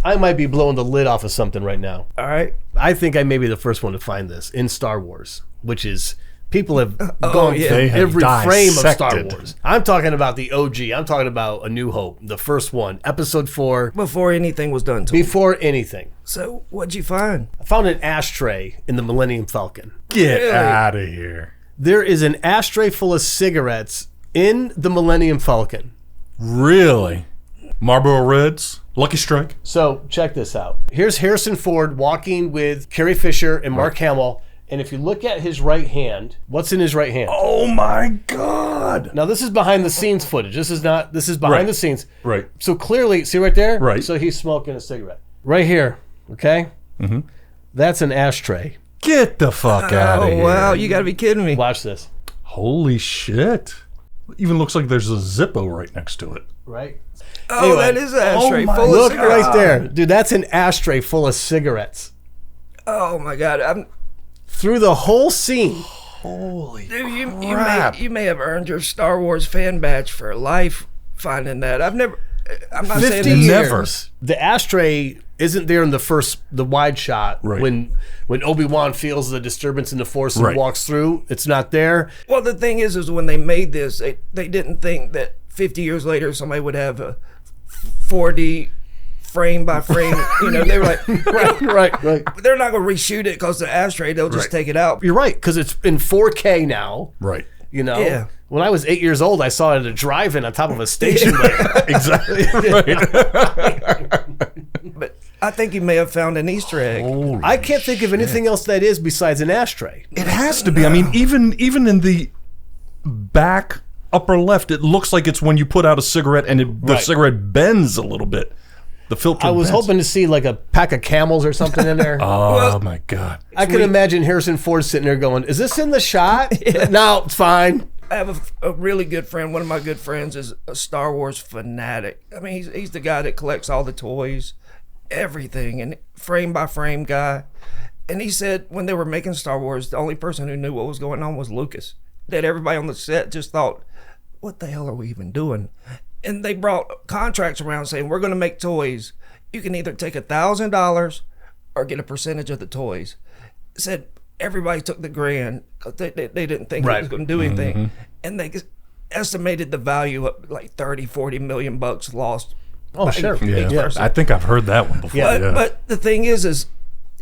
I might be blowing the lid off of something right now. All right. I think I may be the first one to find this in Star Wars, which is people have gone through every frame of Star Wars. I'm talking about the OG. I'm talking about A New Hope, the first one, Episode 4. Before anything was done to Before anything. So what'd you find? I found an ashtray in the Millennium Falcon. Get out of here. There is an ashtray full of cigarettes in the Millennium Falcon. Really? Marlboro Reds? Lucky Strike? So check this out. Here's Harrison Ford walking with Carrie Fisher and Mark Hamill. And if you look at his right hand, what's in his right hand? Oh my God. Now this is behind the scenes footage. This is behind the scenes. Right. So clearly, see right there? Right. So he's smoking a cigarette. Right here, okay? Mm-hmm. That's an ashtray. Get the fuck out of here. Oh, wow. You got to be kidding me. Watch this. Holy shit. Even looks like there's a Zippo right next to it. Right? Oh, Anyway. that is an ashtray full of Look cigarettes. right there. Dude, that's an ashtray full of cigarettes. Oh, my God. Through the whole scene. Holy Dude, crap. you may have earned your Star Wars fan badge for life finding that. I'm not 50 saying years. Never. The ashtray isn't there in the wide shot Right. when Obi-Wan feels the disturbance in the Force and Right. walks through. It's not there. Well, the thing is when they made this, they didn't think that 50 years later somebody would have a 4D frame by frame. They were like, Right. they're not going to reshoot it because the ashtray, they'll just Right. take it out. You're right, because it's in 4K now. Right. Yeah. When I was 8 years old, I saw it at a drive-in on top of a station wagon. Exactly. Right. But I think you may have found an Easter egg. Holy I can't think of anything else that is besides an ashtray. It has to be. I mean, even in the back upper left, it looks like it's when you put out a cigarette and the Right. cigarette bends a little bit. The filter I was bends. hoping to see like a pack of Camels or something in there. Oh my God. I could imagine Harrison Ford sitting there going, "Is this in the shot?" No, it's fine. I have a really good friend. One of my good friends is a Star Wars fanatic. I mean, he's the guy that collects all the toys, everything, and frame by frame guy. And he said when they were making Star Wars, the only person who knew what was going on was Lucas. That everybody on the set just thought, what the hell are we even doing? And they brought contracts around saying, we're going to make toys. You can either take $1,000 or get a percentage of the toys. Said everybody took the grand because they didn't think it was going to do anything. And they estimated the value of like 30, 40 million bucks lost. Oh, sure. Yeah. I think I've heard that one before. Yeah. But the thing is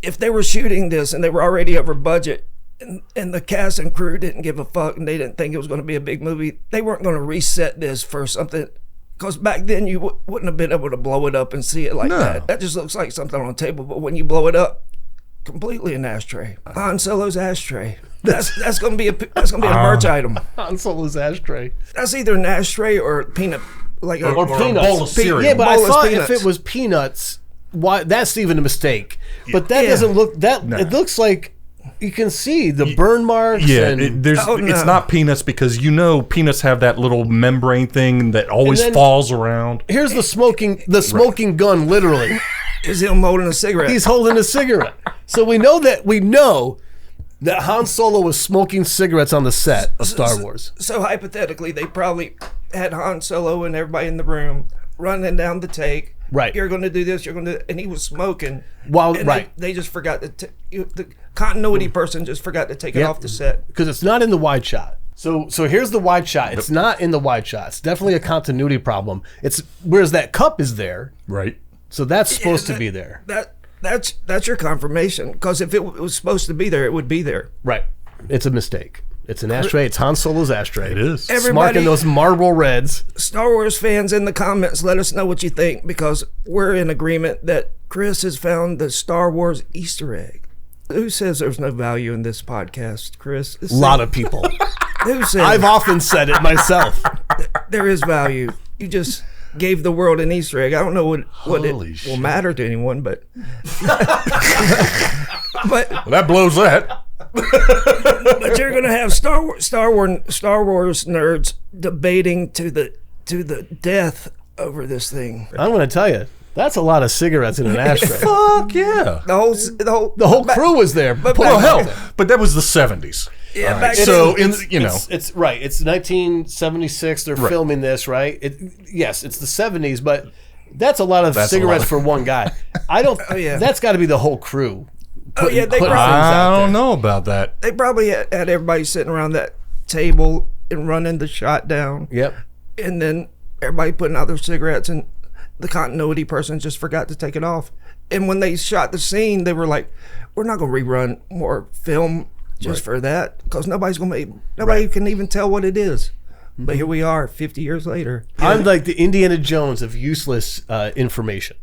if they were shooting this and they were already over budget and the cast and crew didn't give a fuck and they didn't think it was going to be a big movie, they weren't going to reset this for something. Because back then you wouldn't have been able to blow it up and see it like that. That just looks like something on a table. But when you blow it up, completely an ashtray. Han Solo's ashtray. That's going to be a merch item. Han Solo's ashtray. That's either an ashtray or peanut, like or peanuts. A bowl of cereal. Yeah, but I Bowl of thought peanuts. if it was peanuts, why? That's even a mistake. But that doesn't look that. No. It looks like you can see the burn marks. Yeah, and, it's not peanuts because peanuts have that little membrane thing that always then- falls around. here's the smoking gun. Literally, is him holding a cigarette. he's holding a cigarette. So we know that Han Solo was smoking cigarettes on the set of Star Wars. So hypothetically, they probably had Han Solo and everybody in the room running down the take. Right. You're going to do this. You're going to, and he was smoking. While and right. They just forgot to. The continuity person just forgot to take it off the set. Because it's not in the wide shot. So here's the wide shot. It's not in the wide shot. It's definitely a continuity problem. It's whereas that cup is there. Right. So that's supposed to be there. That's your confirmation. Because if it was supposed to be there, it would be there. Right. It's a mistake. It's an ashtray. It's Han Solo's ashtray. It is. Smarking those Marlboro Reds. Star Wars fans in the comments, let us know what you think because we're in agreement that Chris has found the Star Wars Easter egg. Who says there's no value in this podcast, Chris? A lot of people. Who says I've often said it myself. there is value? You just gave the world an Easter egg. I don't know what it Holy will shit. matter to anyone, but but Well, that blows that. but you're gonna have Star Wars nerds debating to the death over this thing. I'm going to tell you, that's a lot of cigarettes in an ashtray. Fuck yeah. The The whole crew was there. Well, hell, but that was the 70s. Yeah, back So, then, It's right. It's 1976. They're filming this, right? Yes, it's the 70s, but That's a lot of cigarettes for one guy. I don't. That's got to be the whole crew. They probably. I don't know about that. They probably had everybody sitting around that table and running the shot down. Yep. And then everybody putting out their cigarettes, and the continuity person just forgot to take it off. And when they shot the scene, they were like, "We're not going to rerun more film just for that, because nobody can even tell what it is." But here we are 50 years later. I'm like the Indiana Jones of useless information.